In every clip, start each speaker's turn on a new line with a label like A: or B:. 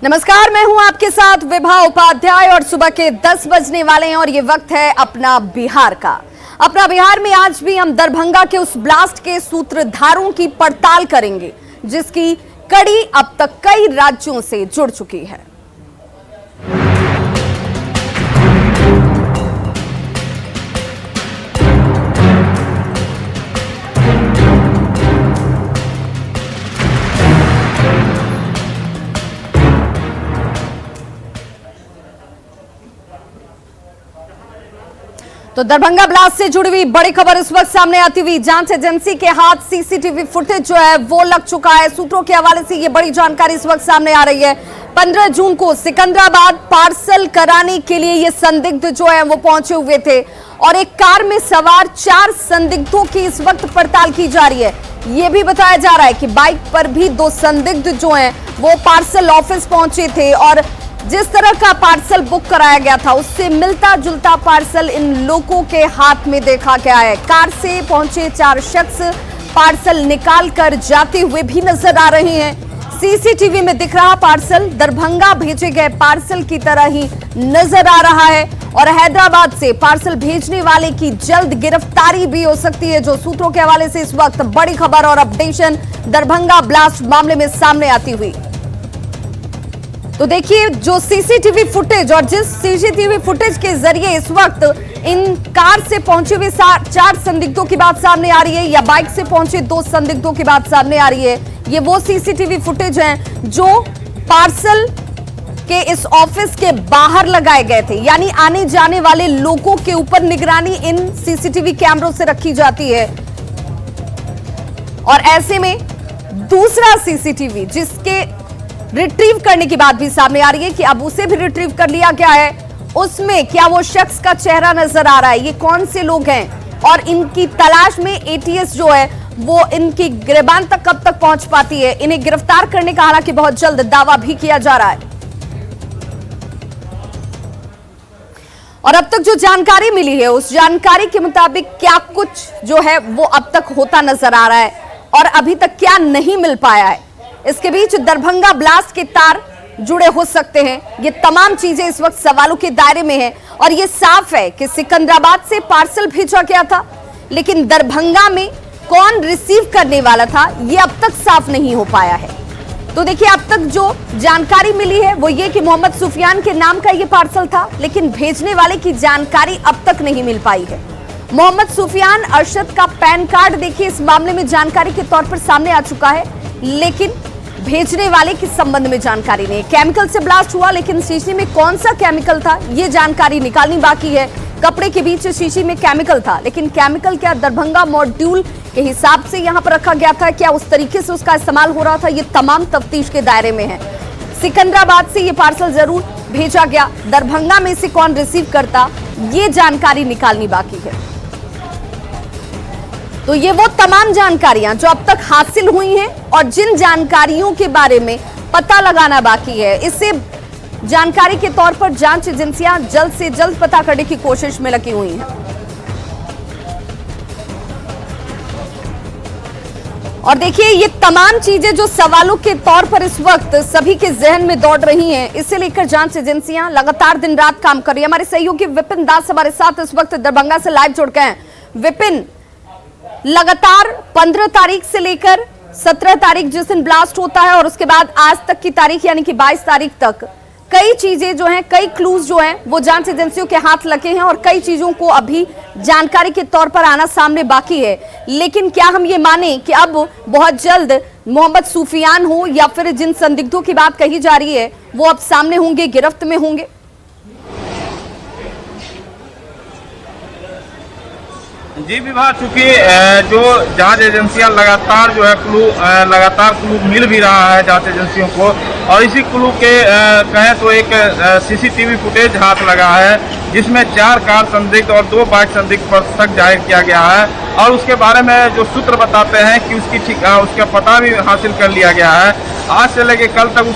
A: नमस्कार, मैं हूं आपके साथ विभा उपाध्याय और सुबह के 10 बजने वाले हैं और ये वक्त है अपना बिहार का। अपना बिहार में आज भी हम दरभंगा के उस ब्लास्ट के सूत्रधारों की पड़ताल करेंगे जिसकी कड़ी अब तक कई राज्यों से जुड़ चुकी है। तो दरभंगा ब्लास्ट से जुड़ी हुई बड़ी खबर इस वक्त सामने आती हुई, जांच एजेंसी के हाथ सीसीटीवी फुटेज जो है वो लग चुका है। सूत्रों के हवाले से ये बड़ी जानकारी इस वक्त सामने आ रही है। 15 जून को सिकंदराबाद पार्सल कराने के लिए ये संदिग्ध जो है वो पहुंचे हुए थे और एक कार में सवार 4 संदिग्धों की इस वक्त पड़ताल की जा रही है। ये भी बताया जा रहा है कि बाइक पर भी 2 संदिग्ध जो हैं वो पार्सल ऑफिस पहुंचे थे और जिस तरह का पार्सल बुक कराया गया था उससे मिलता जुलता पार्सल इन लोगों के हाथ में देखा गया है। कार से पहुंचे 4 शख्स पार्सल निकाल कर जाते हुए भी नजर आ रहे हैं। सीसीटीवी में दिख रहा पार्सल दरभंगा भेजे गए पार्सल की तरह ही नजर आ रहा है और हैदराबाद से पार्सल भेजने वाले की जल्द गिरफ्तारी भी हो सकती है, जो सूत्रों के हवाले से इस वक्त बड़ी खबर और अपडेशन दरभंगा ब्लास्ट मामले में सामने आती हुई। तो देखिए, जो सीसीटीवी फुटेज और जिस सीसीटीवी फुटेज के जरिए इस वक्त इन कार से पहुंचे हुए 4 संदिग्धों की बात सामने आ रही है या बाइक से पहुंचे 2 संदिग्धों की बात सामने आ रही है, ये वो सीसीटीवी फुटेज हैं जो पार्सल के इस ऑफिस के बाहर लगाए गए थे। यानी आने जाने वाले लोगों के ऊपर निगरानी इन सीसीटीवी कैमरों से रखी जाती है और ऐसे में दूसरा सीसीटीवी जिसके रिट्रीव करने की बात भी सामने आ रही है कि अब उसे भी रिट्रीव कर लिया गया है। उसमें क्या वो शख्स का चेहरा नजर आ रहा है, ये कौन से लोग हैं और इनकी तलाश में एटीएस जो है वो इनकी गिरबान तक कब तक पहुंच पाती है। इन्हें गिरफ्तार करने का हालांकि बहुत जल्द दावा भी किया जा रहा है। और अब तक जो जानकारी मिली है उस जानकारी के मुताबिक क्या कुछ जो है वो अब तक होता नजर आ रहा है और अभी तक क्या नहीं मिल पाया है। इसके बीच दरभंगा ब्लास्ट के तार जुड़े हो सकते हैं। ये तमाम चीजें इस वक्त सवालों के दायरे में हैं और ये साफ है कि सिकंदराबाद से पार्सल भेजा गया था, लेकिन दरभंगा में कौन रिसीव करने वाला था ये अब तक साफ नहीं हो पाया है। तो देखिए, अब तक जो जानकारी मिली है वो ये कि मोहम्मद सुफियान के नाम का ये पार्सल था, लेकिन भेजने वाले की जानकारी अब तक नहीं मिल पाई है। मोहम्मद सुफियान अरशद का पैन कार्ड देखिए इस मामले में जानकारी के तौर पर सामने आ चुका है, लेकिन भेजने वाले के संबंध में जानकारी नहीं। केमिकल से ब्लास्ट हुआ, लेकिन शीशी में कौन सा केमिकल था ये जानकारी निकालनी बाकी है। कपड़े के बीच शीशी में केमिकल था, लेकिन केमिकल क्या दरभंगा मॉड्यूल के हिसाब से यहां पर रखा गया था, क्या उस तरीके से उसका इस्तेमाल हो रहा था, ये तमाम तफ्तीश के दायरे में है। सिकंदराबाद से ये पार्सल जरूर भेजा गया, दरभंगा में से कौन रिसीव करता ये जानकारी निकालनी बाकी है। तो ये वो तमाम जानकारियां जो अब तक हासिल हुई हैं और जिन जानकारियों के बारे में पता लगाना बाकी है, इससे जानकारी के तौर पर जांच एजेंसियां जल्द से जल्द पता करने की कोशिश में लगी हुई हैं। और देखिए, ये तमाम चीजें जो सवालों के तौर पर इस वक्त सभी के जहन में दौड़ रही हैं, इसे लेकर जांच एजेंसियां लगातार दिन रात काम कर रही है। हमारे सहयोगी विपिन दास हमारे साथ इस वक्त दरभंगा से लाइव जुड़ गए हैं। विपिन, लगातार 15 तारीख से लेकर 17 तारीख जिस दिन ब्लास्ट होता है और उसके बाद आज तक की तारीख यानी कि 22 तारीख तक कई चीजें जो हैं, कई क्लूज जो हैं वो जांच एजेंसियों के हाथ लगे हैं और कई चीजों को अभी जानकारी के तौर पर आना सामने बाकी है। लेकिन क्या हम ये माने कि अब बहुत जल्द मोहम्मद सुफियान हो या फिर जिन संदिग्धों की बात कही जा रही है वो अब सामने होंगे, गिरफ्त में होंगे?
B: जी विभाग, चूंकि जो जांच एजेंसियां लगातार जो है क्लू मिल भी रहा है जांच एजेंसियों को, और इसी क्लू के कहें तो एक सीसीटीवी फुटेज हाथ लगा है जिसमें 4 कार संदिग्ध और 2 बाइक संदिग्ध पर शक जाहिर किया गया है और उसके बारे में जो सूत्र बताते हैं कि उसका पता भी हासिल कर लिया गया है। आज से लेकर कल तक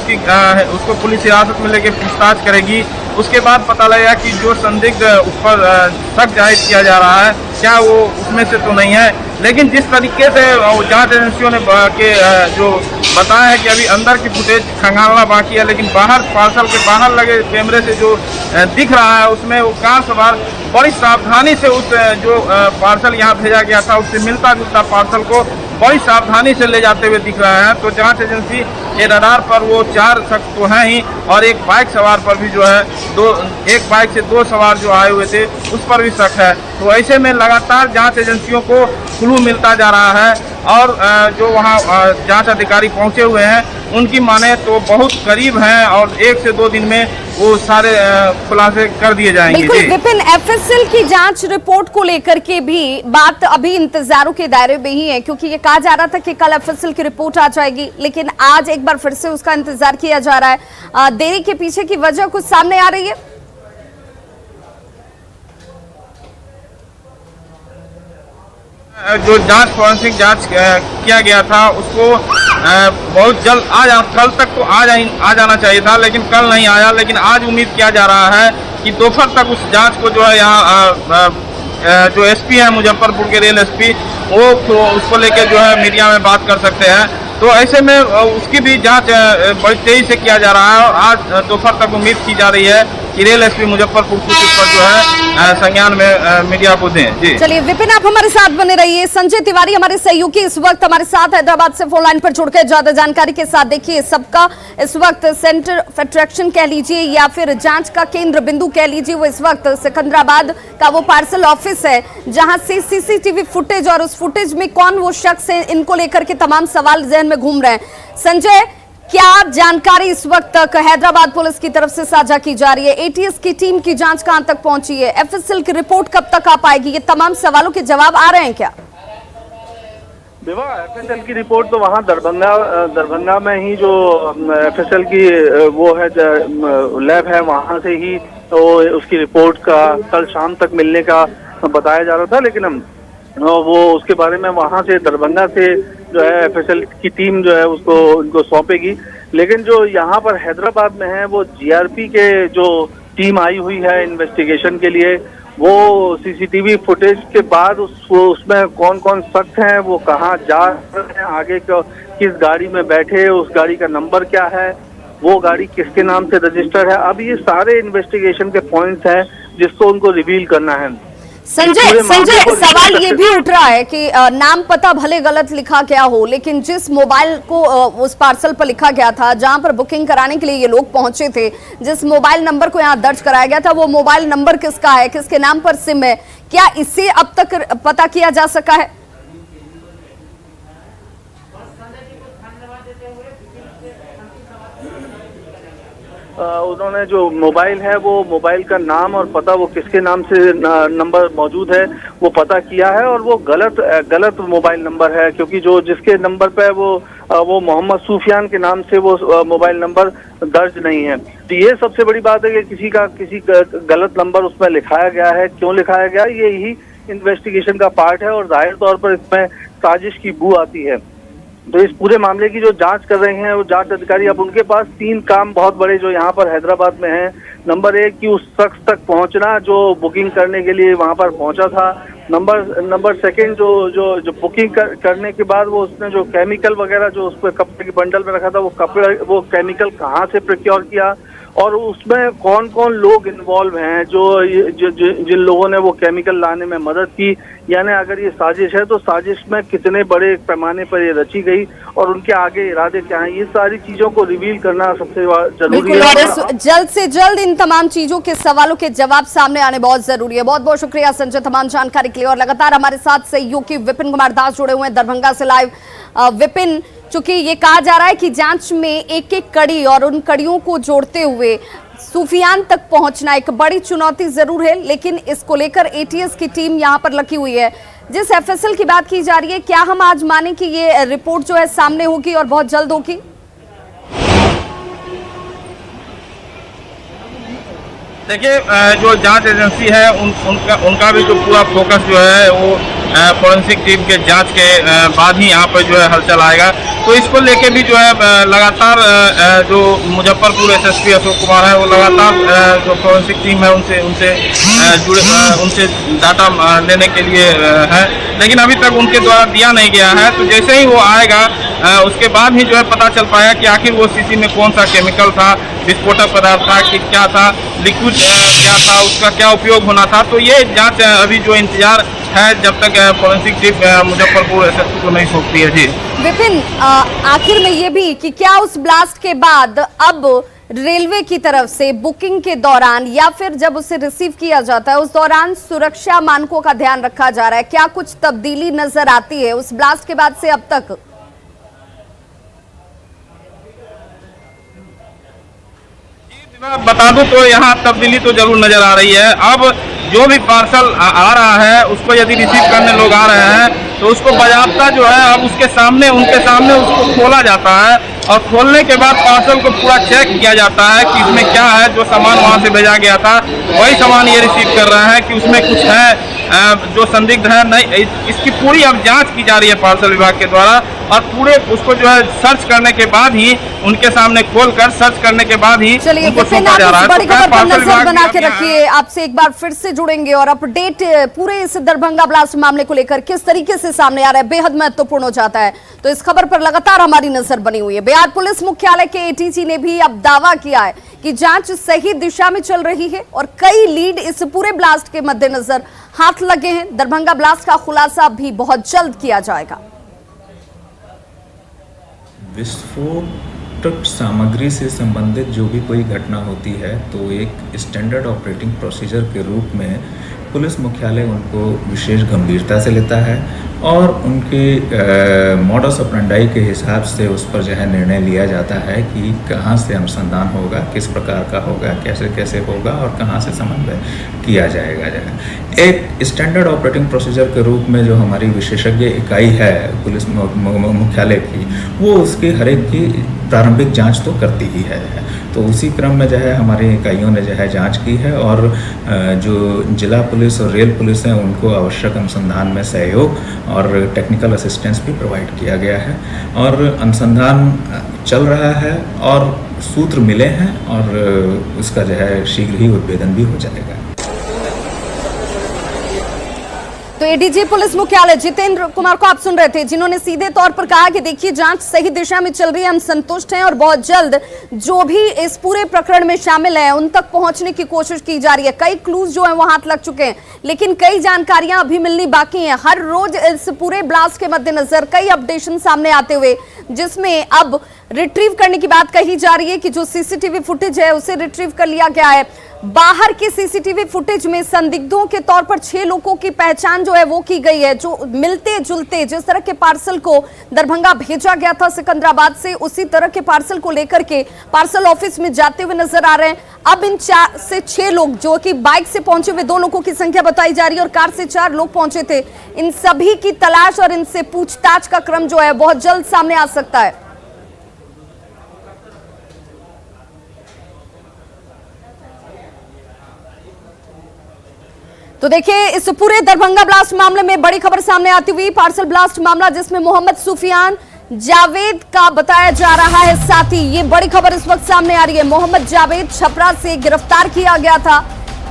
B: उसको पुलिस हिरासत में लेकर पूछताछ करेगी। उसके बाद पता लगेगा कि जो संदिग्ध उस पर शक जाहिर किया जा रहा है क्या वो उसमें से तो नहीं है। लेकिन जिस तरीके से जांच एजेंसियों ने जो बताया है कि अभी अंदर की फुटेज खंगालना बाकी है, लेकिन बाहर पार्सल के बाहर लगे कैमरे से जो दिख रहा है उसमें वो कार सवार बड़ी सावधानी से उस जो पार्सल यहाँ भेजा गया था उससे मिलता जुलता पार्सल को बड़ी सावधानी से ले जाते हुए दिख रहे हैं। तो जांच एजेंसी के रडार पर वो 4 शख्स तो हैं ही और एक बाइक सवार पर भी जो है एक बाइक से 2 सवार जो आए हुए थे उस पर भी शक है। तो ऐसे में लगातार जांच एजेंसियों को क्लू मिलता जा रहा है और जो वहाँ जांच अधिकारी पहुँचे हुए हैं उनकी माने तो बहुत करीब हैं और 1 से 2 दिन में वो सारे खुलासे कर दिए जाएंगे।
A: बिल्कुल विपिन, एफएसएल की जांच रिपोर्ट को लेकर के भी बात अभी इंतजारों के दायरे में ही है, क्योंकि ये कहा जा रहा था कि कल एफएसएल की रिपोर्ट आ जाएगी, लेकिन आज एक बार फिर से उसका इंतजार किया जा रहा है। देरी के पीछे की वजह कुछ सामने आ रही है?
B: जो जांच फॉरेंसिक जांच किया गया था उसको बहुत जल्द कल तक तो आ जाना चाहिए था, लेकिन कल नहीं आया। लेकिन आज उम्मीद किया जा रहा है कि दोपहर तक उस जांच को जो है यहाँ जो एसपी है मुजफ्फरपुर के रेल एसपी वो उसको लेकर जो है मीडिया में बात कर सकते हैं। तो ऐसे में उसकी भी जांच बड़ी तेजी से किया जा रहा है और आज दोपहर तक उम्मीद की जा रही है कि रेल एसपी मुजफ्फरपुर कुछ इस पर जो है संज्ञान में मीडिया को दें। जी
A: चलिए विपिन, आप हमारे साथ बने रहिए। संजय तिवारी हमारे सहयोगी इस वक्त हमारे साथ हैदराबाद से फोन लाइन पर जुड़कर ज्यादा जानकारी के साथ। देखिए, सबका इस वक्त सेंटर ऑफ अट्रैक्शन कह लीजिए या फिर जांच का केंद्र बिंदु कह लीजिए, वो इस वक्त सिकंदराबाद का वो पार्सल ऑफिस है जहां से सीसीटीवी फुटेज और उस फुटेज में कौन वो शख्स है, इनको लेकर के तमाम सवाल जहन में घूम रहे हैं। संजय, क्या जानकारी इस वक्त तक हैदराबाद पुलिस की तरफ से साझा की जा रही है? एटीएस की टीम की जांच कहां तक पहुंची है? एफएसएल की रिपोर्ट कब तक आ पाएगी? ये तमाम सवालों के जवाब आ रहे हैं क्या?
C: विवाह, एफएसएल की रिपोर्ट तो वहाँ दरभंगा में ही जो एफएसएल की वो है लैब है वहाँ से ही तो उसकी रिपोर्ट का कल शाम तक मिलने का बताया जा रहा था, लेकिन वो उसके बारे में वहाँ से दरभंगा से जो है एफएसएल की टीम जो है उसको उनको सौंपेगी। लेकिन जो यहाँ पर हैदराबाद में है वो जीआरपी के जो टीम आई हुई है इन्वेस्टिगेशन के लिए, वो सीसीटीवी फुटेज के बाद उसमें कौन कौन शख्स हैं, वो कहाँ जा रहे हैं, आगे किस गाड़ी में बैठे, उस गाड़ी का नंबर क्या है, वो गाड़ी किसके नाम से रजिस्टर्ड है, अब ये सारे इन्वेस्टिगेशन के पॉइंट्स हैं जिसको उनको रिवील करना है।
A: संजय, सवाल ये भी उठ रहा है कि नाम पता भले गलत लिखा गया हो, लेकिन जिस मोबाइल को उस पार्सल पर लिखा गया था, जहां पर बुकिंग कराने के लिए ये लोग पहुंचे थे, जिस मोबाइल नंबर को यहाँ दर्ज कराया गया था, वो मोबाइल नंबर किसका है, किसके नाम पर सिम है, क्या इससे अब तक पता किया जा सका है?
C: उन्होंने जो मोबाइल है वो मोबाइल का नाम और पता वो किसके नाम से नंबर मौजूद है वो पता किया है, और वो गलत मोबाइल नंबर है, क्योंकि जो जिसके नंबर पे वो मोहम्मद सूफियान के नाम से वो मोबाइल नंबर दर्ज नहीं है। तो ये सबसे बड़ी बात है कि किसी गलत नंबर उसमें लिखाया गया है। क्यों लिखाया गया, यही इन्वेस्टिगेशन का पार्ट है और जाहिर तौर पर इसमें साजिश की बू आती है। तो इस पूरे मामले की जो जांच कर रहे हैं वो जांच अधिकारी, अब उनके पास 3 काम बहुत बड़े जो यहाँ पर हैदराबाद में हैं। नंबर 1 कि उस शख्स तक पहुँचना जो बुकिंग करने के लिए वहाँ पर पहुँचा था। नंबर 2 जो बुकिंग करने के बाद वो उसने जो केमिकल वगैरह जो उस पर कपड़े के बंडल में रखा था वो केमिकल कहाँ से प्रोक्योर किया, और उसमें कौन कौन लोग इन्वॉल्व हैं जिन लोगों ने वो केमिकल लाने में मदद की, यानी अगर ये साजिश है तो साजिश में कितने बड़े पैमाने पर ये रची गई और उनके आगे इरादे क्या हैं, ये सारी चीजों को रिवील करना सबसे जरूरी है।
A: जल्द से जल्द इन तमाम चीजों के सवालों के जवाब सामने आने बहुत जरूरी है। बहुत बहुत शुक्रिया संजय तमाम जानकारी के लिए, और लगातार हमारे साथ सहयोगी विपिन कुमार दास जुड़े हुए हैं दरभंगा से लाइव। विपिन, चूंकि ये कहा जा रहा है कि जांच में एक एक कड़ी और उन कड़ियों को जोड़ते हुए सूफियान तक पहुंचना एक बड़ी चुनौती जरूर है, लेकिन इसको लेकर एटीएस की टीम यहां पर लगी हुई है। जिस एफएसएल की बात की जा रही है, क्या हम आज माने कि ये रिपोर्ट जो है सामने होगी और बहुत जल्द होगी?
B: देखिए, जो जांच एजेंसी है उनका भी जो पूरा फोकस जो है वो फोरेंसिक टीम के जांच के बाद ही यहाँ पर जो है हलचल आएगा। तो इसको लेके भी जो है लगातार जो मुजफ्फरपुर एसएसपी अशोक कुमार है वो लगातार जो फोरेंसिक टीम है उनसे डाटा लेने के लिए है, लेकिन अभी तक उनके द्वारा दिया नहीं गया है। तो जैसे ही वो आएगा उसके बाद ही जो है पता चल पाएगा कि आखिर वो सीसी में कौन सा केमिकल था, विस्फोटक पदार्थ था कि क्या था, लिक्विड क्या था, उसका क्या उपयोग होना था। तो ये जांच अभी जो इंतजार है जब तक फोरेंसिक टीम मुजफ्फरपुर एसएसपी को नहीं सौंपती है। जी
A: विपिन, आखिर में ये भी कि क्या उस ब्लास्ट के बाद अब रेलवे की तरफ से बुकिंग के दौरान या फिर जब उसे रिसीव किया जाता है उस दौरान सुरक्षा मानकों का ध्यान रखा जा रहा है? क्या कुछ तब्दीली नजर आती है उस ब्लास्ट के बाद से अब तक?
B: बता दूं तो यहाँ तब्दीली तो जरूर नजर आ रही है। अब जो भी पार्सल आ रहा है उसको यदि रिसीव करने लोग आ रहे हैं तो उसको बाज़ाब्ता जो है अब उनके सामने उसको खोला जाता है और खोलने के बाद पार्सल को पूरा चेक किया जाता है कि इसमें क्या है। जो सामान वहाँ से भेजा गया था वही सामान ये रिसीव कर रहा है कि उसमें कुछ है जो संदिग्ध है नहीं। इसकी पूरी अब जांच की जा रही है पार्सल विभाग के द्वारा और पूरे उसको जो है सर्च करने के बाद ही उनके सामने खोलकर सर्च करने के बाद ही उनको सौंपा जा रहा है।
A: बड़ी खबर पर नजर बना के रखिए। आपसे एक बार फिर से जुड़ेंगे और अपडेट पूरे इस दरभंगा ब्लास्ट मामले को लेकर किस तरीके से सामने आ रहा है बेहद महत्वपूर्ण हो जाता है। तो इस खबर पर लगातार हमारी नजर बनी हुई है। बिहार पुलिस मुख्यालय के एटीजी ने भी अब दावा किया है कि जांच सही दिशा में चल रही है और कई लीड इस पूरे ब्लास्ट के मद्देनजर हाथ लगे हैं। दरभंगा ब्लास्ट का खुलासा भी बहुत जल्द किया जाएगा।
D: विस्फोटक सामग्री से संबंधित जो भी कोई घटना होती है तो एक स्टैंडर्ड ऑपरेटिंग प्रोसीजर के रूप में पुलिस मुख्यालय उनको विशेष गंभीरता से लेता है और उनके मॉडस ऑपरेंडाई के हिसाब से उस पर जो है निर्णय लिया जाता है कि कहाँ से अनुसंधान होगा, किस प्रकार का होगा, कैसे कैसे होगा और कहाँ से समन्वय किया जाएगा। एक स्टैंडर्ड ऑपरेटिंग प्रोसीजर के रूप में जो हमारी विशेषज्ञ इकाई है पुलिस मुख्यालय की, वो उसकी हर एक की प्रारंभिक जांच तो करती ही है। तो उसी क्रम में जो है हमारी इकाइयों ने जो है जांच की है और जो जिला पुलिस और रेल पुलिस हैं उनको आवश्यक अनुसंधान में सहयोग और टेक्निकल असिस्टेंस भी प्रोवाइड किया गया है और अनुसंधान चल रहा है और सूत्र मिले हैं और उसका जो है शीघ्र ही उद्भेदन भी हो जाएगा।
A: तो एडीजी पुलिस मुख्यालय जितेंद्र कुमार को आप सुन रहे थे, जिन्होंने सीधे तौर पर कहा कि देखिए जांच सही दिशा में चल रही है, हम संतुष्ट हैं और बहुत जल्द जो भी इस पूरे प्रकरण में शामिल है उन तक पहुंचने की कोशिश की जा रही है। कई क्लूज जो है वो हाथ लग चुके हैं लेकिन कई जानकारियां अभी मिलनी बाकी हैं। हर रोज इस पूरे ब्लास्ट के मद्देनजर कई अपडेशन सामने आते हुए जिसमें अब रिट्रीव करने की बात कही जा रही है कि जो सीसीटीवी फुटेज है उसे रिट्रीव कर लिया गया है। बाहर के सीसीटीवी फुटेज में संदिग्धों के तौर पर 6 लोगों की पहचान जो है वो की गई है, जो मिलते जुलते जिस तरह के पार्सल को दरभंगा भेजा गया था सिकंदराबाद से उसी तरह के पार्सल को लेकर के पार्सल ऑफिस में जाते हुए नजर आ रहे हैं। अब इन 4 से 6 लोग जो कि बाइक से पहुंचे हुए 2 लोगों की संख्या बताई जा रही है और कार से 4 लोग पहुंचे थे, इन सभी की तलाश और इनसे पूछताछ का क्रम जो है बहुत जल्द सामने आ सकता है। तो देखिए इस पूरे दरभंगा ब्लास्ट मामले में बड़ी खबर सामने आती हुई, पार्सल ब्लास्ट मामला जिसमें मोहम्मद सुफियान जावेद का बताया जा रहा है साथी। ये बड़ी खबर इस वक्त सामने आ रही है। मोहम्मद जावेद छपरा से गिरफ्तार किया गया था।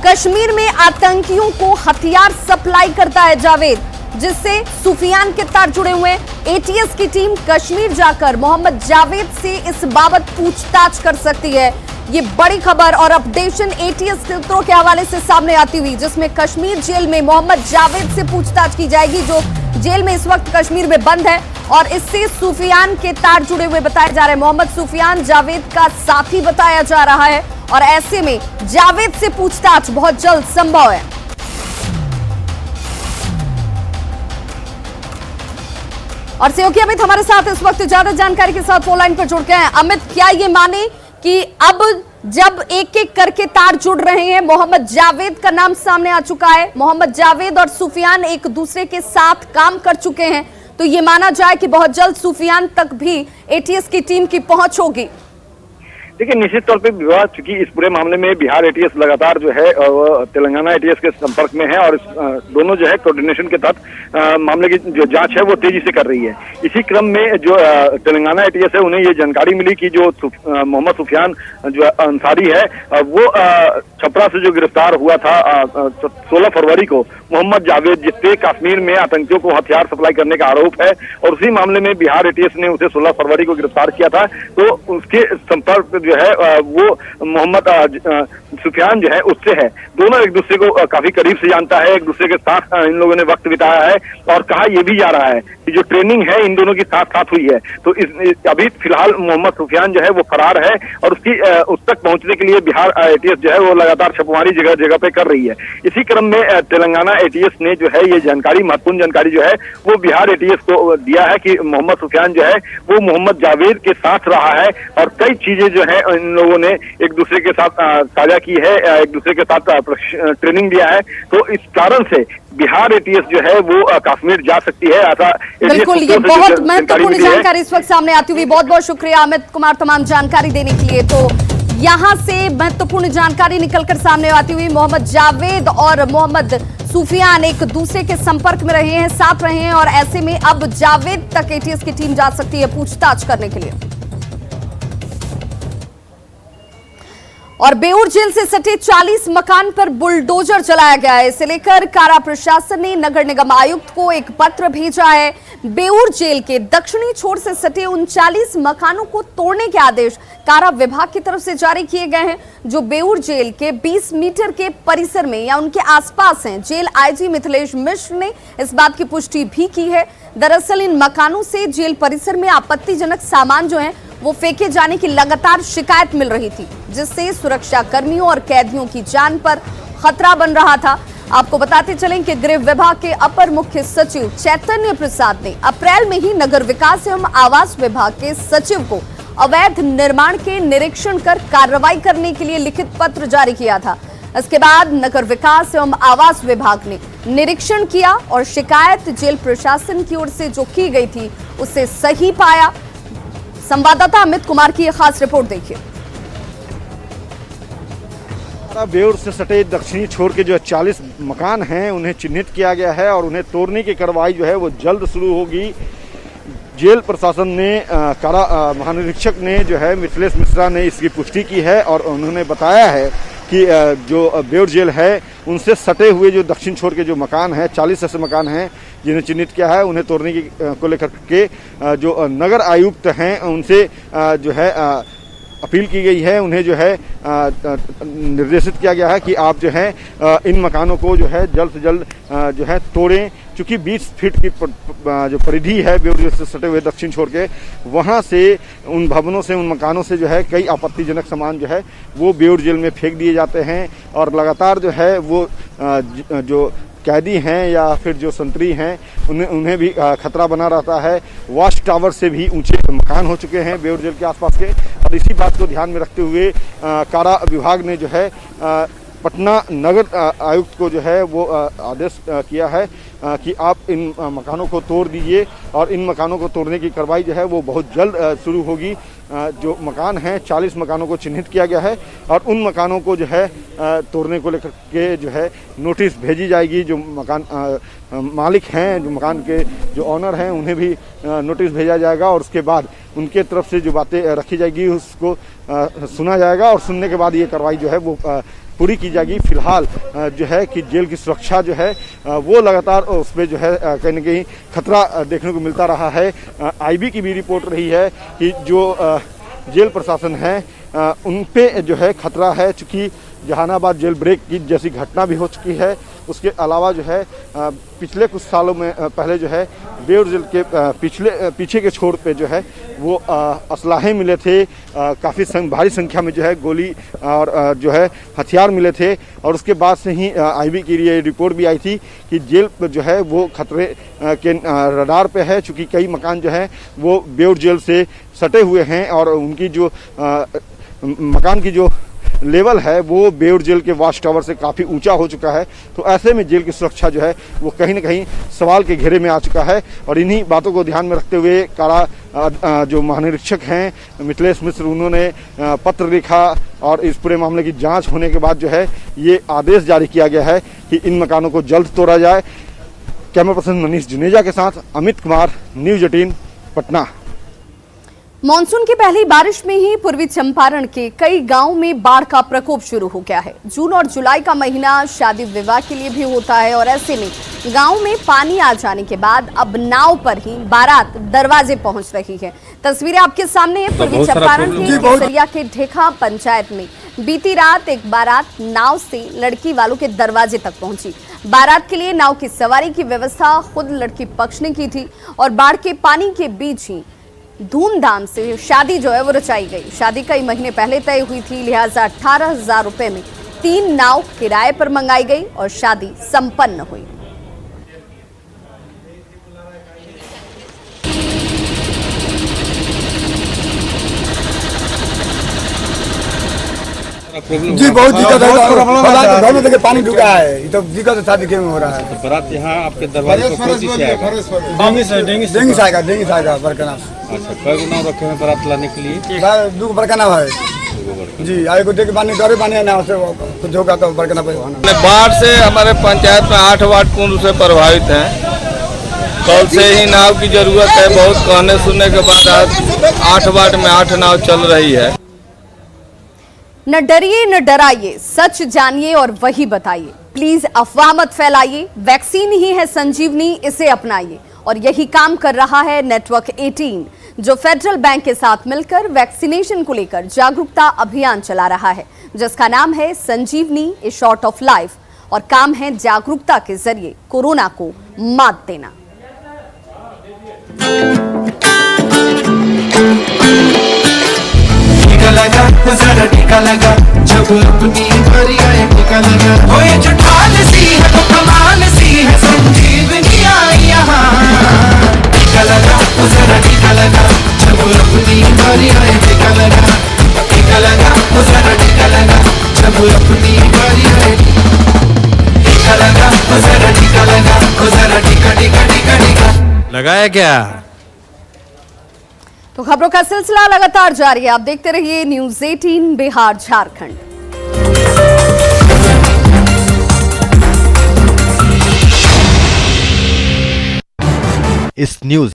A: कश्मीर में आतंकियों को हथियार सप्लाई करता है जावेद, जिससे सुफियान के तार जुड़े हुए हैं। एटीएस की टीम कश्मीर जाकर मोहम्मद जावेद से इस बाबत पूछताछ कर सकती है। ये बड़ी खबर और अपडेशन एटीएस सूत्रों के हवाले से सामने आती हुई, जिसमें कश्मीर जेल में मोहम्मद जावेद से पूछताछ की जाएगी, जो जेल में इस वक्त कश्मीर में बंद है और इससे सुफियान के तार जुड़े हुए बताए जा रहे हैं। मोहम्मद सुफियान जावेद का साथी बताया जा रहा है और ऐसे में जावेद से पूछताछ बहुत जल्द संभव है। और सहयोगी अमित हमारे साथ इस वक्त ज्यादा जानकारी के साथ फोन लाइन पर जुड़ गए हैं। अमित, क्या ये माने कि अब जब एक एक करके तार जुड़ रहे हैं, मोहम्मद जावेद का नाम सामने आ चुका है, मोहम्मद जावेद और सुफियान एक दूसरे के साथ काम कर चुके हैं, तो ये माना जाए कि बहुत जल्द सुफियान तक भी एटीएस की टीम की पहुंच होगी?
E: देखिए, निश्चित तौर पे विवाद, चूंकि इस पूरे मामले में बिहार एटीएस लगातार जो है वो तेलंगाना एटीएस के संपर्क में है और दोनों जो है कोऑर्डिनेशन के तहत मामले की जो जांच है वो तेजी से कर रही है। इसी क्रम में जो तेलंगाना एटीएस है उन्हें ये जानकारी मिली कि जो मोहम्मद सुफियान जो अंसारी है वो छपरा से जो गिरफ्तार हुआ था 16 फरवरी को, मोहम्मद जावेद, जिससे कश्मीर में आतंकियों को हथियार सप्लाई करने का आरोप है और उसी मामले में बिहार एटीएस ने उसे 16 फरवरी को गिरफ्तार किया था। तो उसके संपर्क जो है वो मोहम्मद सुफियान जो है उससे है। दोनों एक दूसरे को काफी करीब से जानता है, एक दूसरे के साथ इन लोगों ने वक्त बिताया है और कहा यह भी जा रहा है कि जो ट्रेनिंग है इन दोनों की साथ साथ हुई है। तो अभी फिलहाल मोहम्मद सुफियान जो है वो फरार है और उस तक पहुंचने के लिए बिहार एटीएस जो है वो लगातार छापेमारी जगह जगह पे कर रही है। इसी क्रम में तेलंगाना एटीएस ने जो है ये जानकारी, महत्वपूर्ण जानकारी जो है वो बिहार एटीएस को दिया है कि मोहम्मद सुफियान जो है वो मोहम्मद जावेद के साथ रहा है और कई चीजें जो है इन लोगों ने एक दूसरे के साथ साझा की है, एक दूसरे के साथ ट्रेनिंग दिया है। तो इस कारण से बिहार एटीएस जो है वो कश्मीर जा सकती है, ऐसा
A: बिल्कुल। ये बहुत महत्वपूर्ण जानकारी इस वक्त सामने आती हुई, बहुत बहुत शुक्रिया अमित कुमार तमाम जानकारी देने के लिए। तो यहां से महत्वपूर्ण जानकारी निकलकर सामने आती हुई, मोहम्मद जावेद और मोहम्मद सुफियान एक दूसरे के संपर्क में रहे हैं, साथ रहे हैं और ऐसे में अब जावेद तक एटीएस की टीम जा सकती है पूछताछ करने के लिए। और बेऊर जेल से सटे 40 मकान पर बुलडोजर चलाया गया है। इसे लेकर कारा प्रशासन ने नगर निगम आयुक्त को एक पत्र भेजा है। बेऊर जेल के दक्षिणी छोर से सटे 39 मकानों को तोड़ने के आदेश कारा विभाग की तरफ से जारी किए गए हैं, जो बेऊर जेल के 20 मीटर के परिसर में या उनके आसपास हैं। जेल आईजी मिथिलेश मिश्र ने इस बात की पुष्टि भी की है। दरअसल इन मकानों से जेल परिसर में आपत्तिजनक सामान जो है वो फेंके जाने की लगातार शिकायत मिल रही थी, जिससे सुरक्षा कर्मियों और कैदियों की जान पर खतरा बन रहा था। आपको बताते चलें कि गृह विभाग के अपर मुख्य सचिव चैतन्य प्रसाद ने अप्रैल में ही नगर विकास एवं आवास विभाग के सचिव को अवैध निर्माण के निरीक्षण कर कार्रवाई करने के लिए लिखित पत्र जारी किया था। इसके बाद नगर विकास एवं आवास विभाग ने निरीक्षण किया और शिकायत जेल प्रशासन की ओर से जो की गई थी उसे सही पाया। संवाददाता अमित कुमार की यह खास रिपोर्ट देखिए।
E: बेऊर से सटे दक्षिणी छोर के जो 40 मकान हैं उन्हें चिन्हित किया गया है और उन्हें तोड़ने की कार्रवाई जो है वो जल्द शुरू होगी। जेल प्रशासन ने कारा महानिरीक्षक ने जो है मिथिलेश मिश्रा ने इसकी पुष्टि की है और उन्होंने बताया है कि जो बेऊर जेल है उनसे सटे हुए जो दक्षिण छोर के जो मकान हैं, 40 ऐसे मकान हैं जिन्हें चिन्हित किया है, उन्हें तोड़ने की को लेकर के जो नगर आयुक्त हैं उनसे जो है अपील की गई है। उन्हें जो है निर्देशित किया गया है कि आप जो है इन मकानों को जो है जल्द से जल्द जो है तोड़ें, चूँकि 20 फीट की जो परिधि है बेऊर जेल से सटे हुए दक्षिण छोर के, वहाँ से उन भवनों से, उन मकानों से जो है कई आपत्तिजनक सामान जो है वो बेऊर जेल में फेंक दिए जाते हैं और लगातार जो है वो जो कैदी हैं या फिर जो संतरी हैं उन्हें भी खतरा बना रहता है। वॉच टावर से भी ऊंचे मकान हो चुके हैं बेऊर जेल के आसपास के और इसी बात को ध्यान में रखते हुए कारा विभाग ने जो है पटना नगर आयुक्त को जो है वो आदेश किया है कि आप इन मकानों को तोड़ दीजिए और इन मकानों को तोड़ने की कार्रवाई जो है वो बहुत जल्द शुरू होगी। जो मकान हैं 40 मकानों को चिन्हित किया गया है और उन मकानों को जो है तोड़ने को लेकर के जो है नोटिस भेजी जाएगी। जो मकान मालिक हैं, जो मकान के जो ऑनर हैं उन्हें भी नोटिस भेजा जाएगा और उसके बाद उनके तरफ से जो बातें रखी जाएगी उसको सुना जाएगा और सुनने के बाद ये कार्रवाई जो है वो पूरी की जाएगी। फिलहाल जो है कि जेल की सुरक्षा जो है वो लगातार उसमें जो है कहीं न कहीं खतरा देखने को मिलता रहा है। आईबी की भी रिपोर्ट रही है कि जो जेल प्रशासन है उन पे जो है खतरा है, चूँकि जहानाबाद जेल ब्रेक की जैसी घटना भी हो चुकी है। उसके अलावा जो है पिछले कुछ सालों में पहले जो है बेऊर जेल के पीछे के छोर पे जो है वो असलाहे मिले थे, काफ़ी भारी संख्या में जो है गोली और जो है हथियार मिले थे और उसके बाद से ही आईबी की ये रिपोर्ट भी आई थी कि जेल जो है वो खतरे के रडार पे है, चूँकि कई मकान जो है वो बेऊर जेल से सटे हुए हैं और उनकी जो मकान की जो लेवल है वो बेउर जेल के वॉच टावर से काफ़ी ऊंचा हो चुका है। तो ऐसे में जेल की सुरक्षा जो है वो कहीं ना कहीं सवाल के घेरे में आ चुका है। और इन्हीं बातों को ध्यान में रखते हुए कारा जो महानिरीक्षक हैं मिथिलेश मिश्र, उन्होंने पत्र लिखा और इस पूरे मामले की जांच होने के बाद जो है ये आदेश जारी किया गया है कि इन मकानों को जल्द तोड़ा जाए। कैमरा पर्सन मनीष जुनेजा के साथ अमित कुमार, न्यूज 18 पटना।
A: मॉनसून की पहली बारिश में ही पूर्वी चंपारण के कई गांवों में बाढ़ का प्रकोप शुरू हो गया है। जून और जुलाई का महीना शादी विवाह के लिए भी होता है और ऐसे में गांव में पानी आ जाने के बाद अब नाव पर ही बारात दरवाजे पहुंच रही है। तस्वीरें आपके सामने है। पूर्वी चंपारण के केसरिया के ढेखा पंचायत में बीती रात एक बारात नाव से लड़की वालों के दरवाजे तक पहुंची। बारात के लिए नाव की सवारी की व्यवस्था खुद लड़की पक्ष ने की थी और बाढ़ के पानी के बीच ही धूमधाम से शादी जो है वो रचाई गई। शादी कई महीने पहले तय हुई थी, लिहाजा 18,000 रुपए में 3 नाव किराए पर मंगाई गई और शादी संपन्न हुई।
F: जी बहुत दिक्कत है। घर में देखिए पानी ढुका है, तो दिक्कत है शादी के में हो रहा है।
G: बारात यहाँ आपके दरवाजे पर कौन सी से आएगा?
F: डेंगी से आएगा बरकना।
G: अच्छा, कई नाव रखे हैं बारात लाने के लिए?
F: 2 बरकना है जी। आगे को देख पानी डरे पानी है ना, उससे कुछ होगा तो बरकना पे।
H: बाढ़ से हमारे पंचायत में 8 वार्ड पूर्ण से प्रभावित हैं। कल से ही नाव की जरूरत है। बहुत कहने सुनने के बाद आज 8 वार्ड में 8 नाव चल रही है।
A: न डरिए न डराइए, सच जानिए और वही बताइए। प्लीज अफवाह मत फैलाइए। वैक्सीन ही है संजीवनी, इसे अपनाइए। और यही काम कर रहा है नेटवर्क 18, जो फेडरल बैंक के साथ मिलकर वैक्सीनेशन को लेकर जागरूकता अभियान चला रहा है, जिसका नाम है संजीवनी ए शॉट ऑफ लाइफ। और काम है जागरूकता के जरिए कोरोना को मात देना।
I: लगा जरा टीका लगा, जब अपनी बारी आए टीका लगा। हो ये जो ढाल सी है वो कमाल सी है, संजीवनी आई यहाँ। टीका लगा जरा टीका लगा, जब अपनी बारी आए टीका लगा। टीका लगा जरा टीका लगा, जब अपनी बारी आए। टीका लगा जरा टीका लगा, जरा टीका टीका टीका टीका
G: लगाया क्या?
A: तो खबरों का सिलसिला लगातार जारी है। आप देखते रहिए न्यूज 18 बिहार झारखंड।
J: इस न्यूज